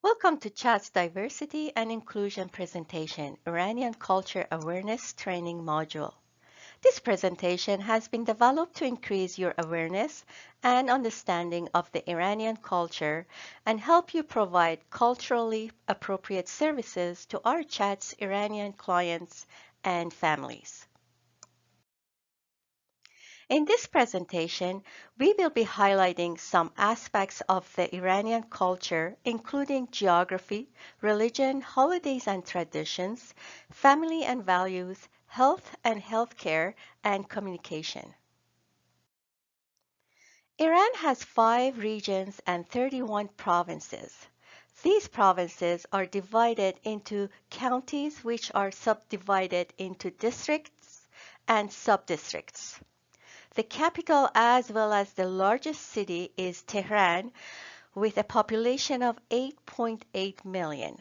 Welcome to Chat's Diversity and Inclusion presentation, Iranian Culture Awareness Training Module. This presentation has been developed to increase your awareness and understanding of the Iranian culture and help you provide culturally appropriate services to our Chat's Iranian clients and families. In this presentation, we will be highlighting some aspects of the Iranian culture, including geography, religion, holidays and traditions, family and values, health and healthcare, and communication. Iran has 5 regions and 31 provinces. These provinces are divided into counties, which are subdivided into districts and subdistricts. The capital as well as the largest city is Tehran with a population of 8.8 million.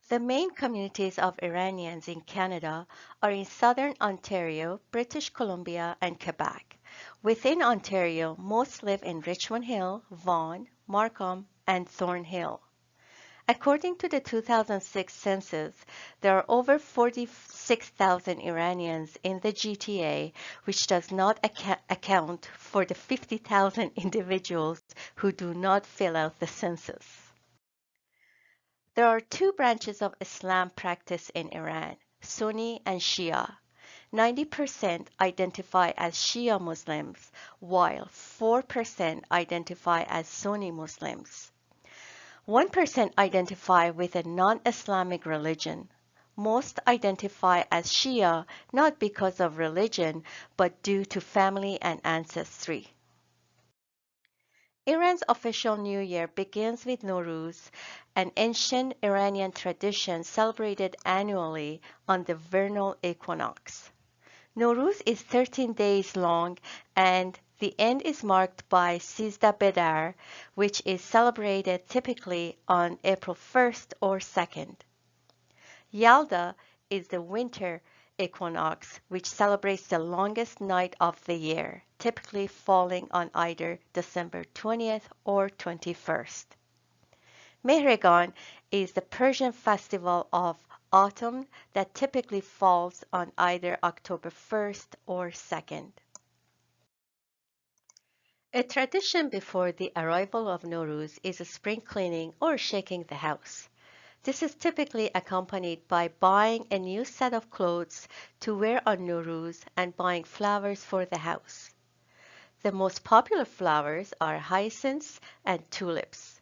The main communities of Iranians in Canada are in southern Ontario, British Columbia, and Quebec. Within Ontario, most live in Richmond Hill, Vaughan, Markham, and Thornhill. According to the 2006 census, there are over 46,000 Iranians in the GTA, which does not account for the 50,000 individuals who do not fill out the census. There are 2 branches of Islam practiced in Iran, Sunni and Shia. 90% identify as Shia Muslims, while 4% identify as Sunni Muslims. 1% identify with a non-Islamic religion. Most identify as Shia not because of religion, but due to family and ancestry. Iran's official New Year begins with Nowruz, an ancient Iranian tradition celebrated annually on the vernal equinox. Nowruz is 13 days long and the end is marked by Sizdah Bedar, which is celebrated typically on April 1st or 2nd. Yalda is the winter equinox, which celebrates the longest night of the year, typically falling on either December 20th or 21st. Mehregan is the Persian festival of autumn that typically falls on either October 1st or 2nd. A tradition before the arrival of Nowruz is a spring cleaning or shaking the house. This is typically accompanied by buying a new set of clothes to wear on Nowruz and buying flowers for the house. The most popular flowers are hyacinths and tulips.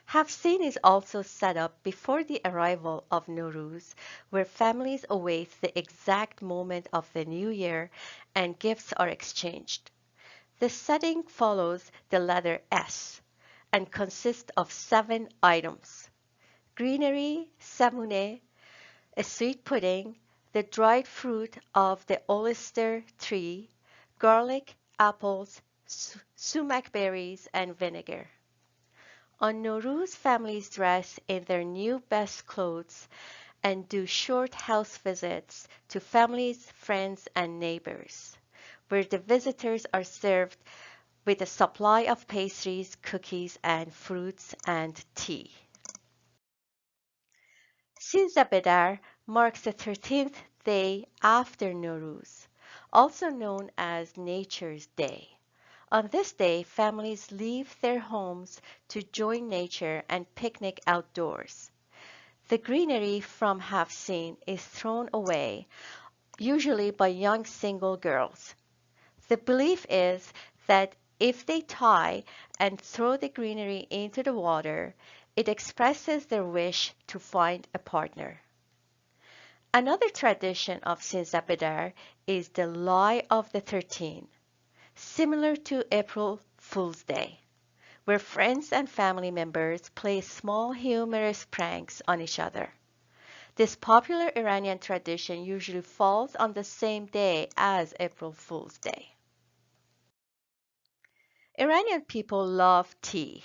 Hafsin is also set up before the arrival of Nowruz, where families await the exact moment of the new year and gifts are exchanged. The setting follows the letter S and consists of 7 items: greenery, samune, a sweet pudding, the dried fruit of the oyster tree, garlic, apples, sumac berries, and vinegar. On Nowruz, families dress in their new best clothes and do short house visits to families, friends, and neighbors, where the visitors are served with a supply of pastries, cookies, and fruits and tea. Sizdah Bedar marks the 13th day after Nowruz, also known as Nature's Day. On this day, families leave their homes to join nature and picnic outdoors. The greenery from Hafsin is thrown away, usually by young single girls. The belief is that if they tie and throw the greenery into the water, it expresses their wish to find a partner. Another tradition of Sizdah Bedar is the Lie of the 13, similar to April Fool's Day, where friends and family members play small humorous pranks on each other. This popular Iranian tradition usually falls on the same day as April Fool's Day. Iranian people love tea.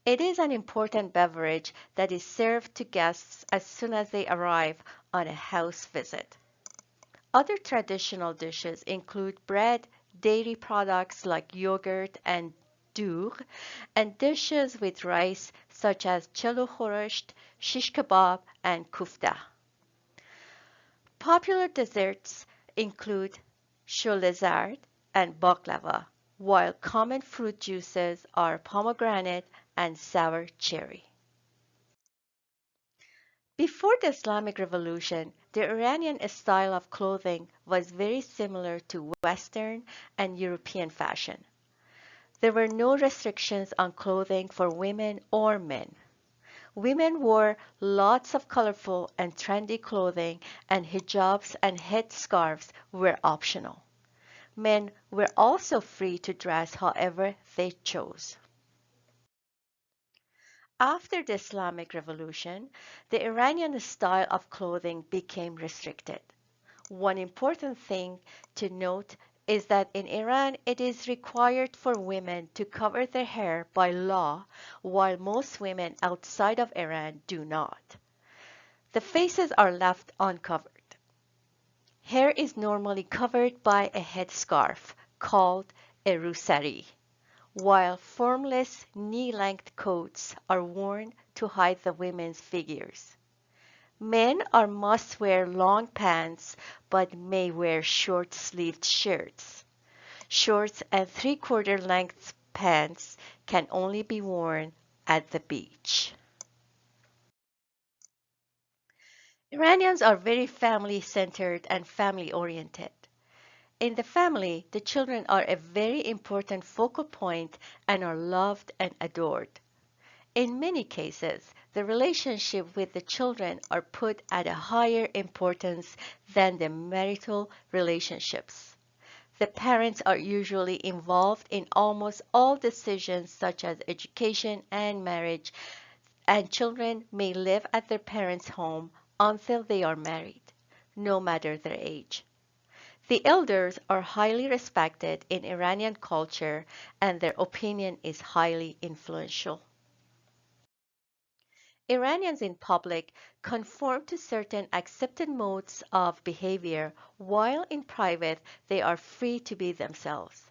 It is an important beverage that is served to guests as soon as they arrive on a house visit. Other traditional dishes include bread, dairy products like yogurt, and dur, and dishes with rice such as chelo khorosht, shish kebab, and kufta. Popular desserts include sholezard and baklava, while common fruit juices are pomegranate and sour cherry. Before the Islamic Revolution, the Iranian style of clothing was very similar to Western and European fashion. There were no restrictions on clothing for women or men. Women wore lots of colorful and trendy clothing, and hijabs and headscarves were optional. Men were also free to dress however they chose. After the Islamic Revolution, the Iranian style of clothing became restricted. One important thing to note is that in Iran it is required for women to cover their hair by law, while most women outside of Iran do not. The faces are left uncovered. Hair is normally covered by a headscarf called a rusari, while formless knee-length coats are worn to hide the women's figures. Men are must wear long pants but may wear short-sleeved shirts. Shorts and three-quarter length pants can only be worn at the beach. Iranians are very family-centered and family-oriented. In the family, the children are a very important focal point and are loved and adored. In many cases, the relationship with the children are put at a higher importance than the marital relationships. The parents are usually involved in almost all decisions such as education and marriage, and children may live at their parents' home until they are married, no matter their age. The elders are highly respected in Iranian culture and their opinion is highly influential. Iranians in public conform to certain accepted modes of behavior, while in private they are free to be themselves.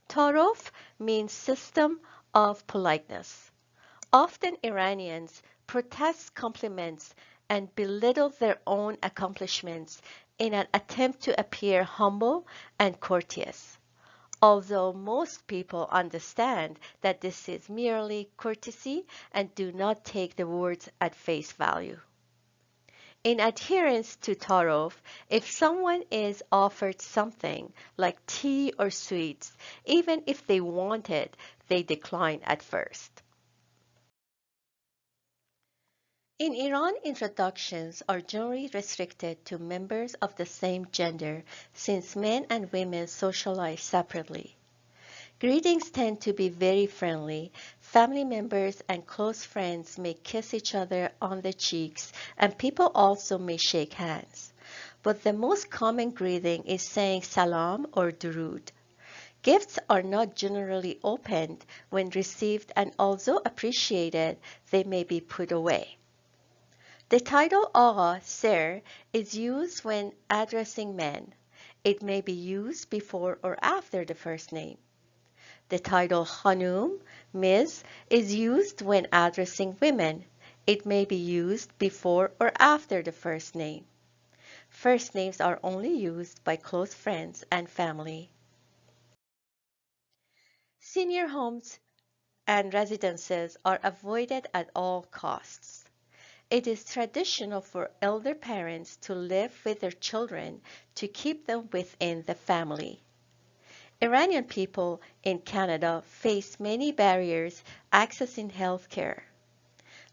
Tarof means system of politeness. Often Iranians protest compliments and belittle their own accomplishments in an attempt to appear humble and courteous, although most people understand that this is merely courtesy and do not take the words at face value. In adherence to Tarof, if someone is offered something like tea or sweets, even if they want it, they decline at first. In Iran, introductions are generally restricted to members of the same gender since men and women socialize separately. Greetings tend to be very friendly. Family members and close friends may kiss each other on the cheeks, and people also may shake hands. But the most common greeting is saying salam or durud. Gifts are not generally opened when received, and although appreciated, they may be put away. The title Agha, Sir, is used when addressing men. It may be used before or after the first name. The title Khanum, Ms., is used when addressing women. It may be used before or after the first name. First names are only used by close friends and family. Senior homes and residences are avoided at all costs. It is traditional for elder parents to live with their children to keep them within the family. Iranian people in Canada face many barriers accessing healthcare.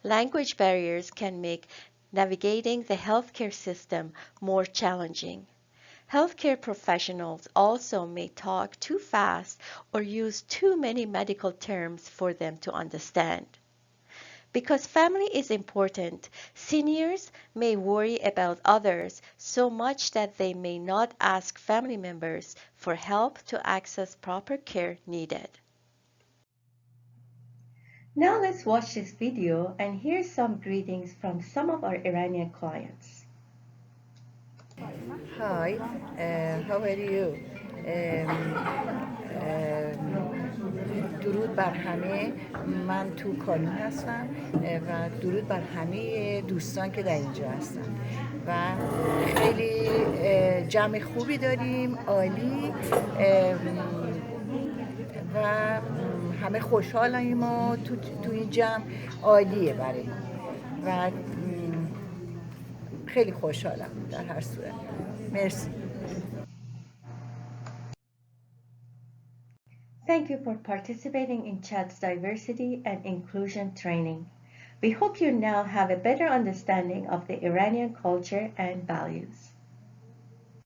Language barriers can make navigating the healthcare system more challenging. Healthcare professionals also may talk too fast or use too many medical terms for them to understand. Because family is important, seniors may worry about others so much that they may not ask family members for help to access proper care needed. Now let's watch this video and hear some greetings from some of our Iranian clients. Hi, how are you? درود بر همه. من تو کالون هستم و درود بر همه دوستان که در اینجا هستن و خیلی جمع خوبی داریم، عالی و همه خوشحالیم و تو این جمع عالیه برای ما و خیلی خوشحالم در هر صورت. مرسی. Thank you for participating in Chat's diversity and inclusion training. We hope you now have a better understanding of the Iranian culture and values.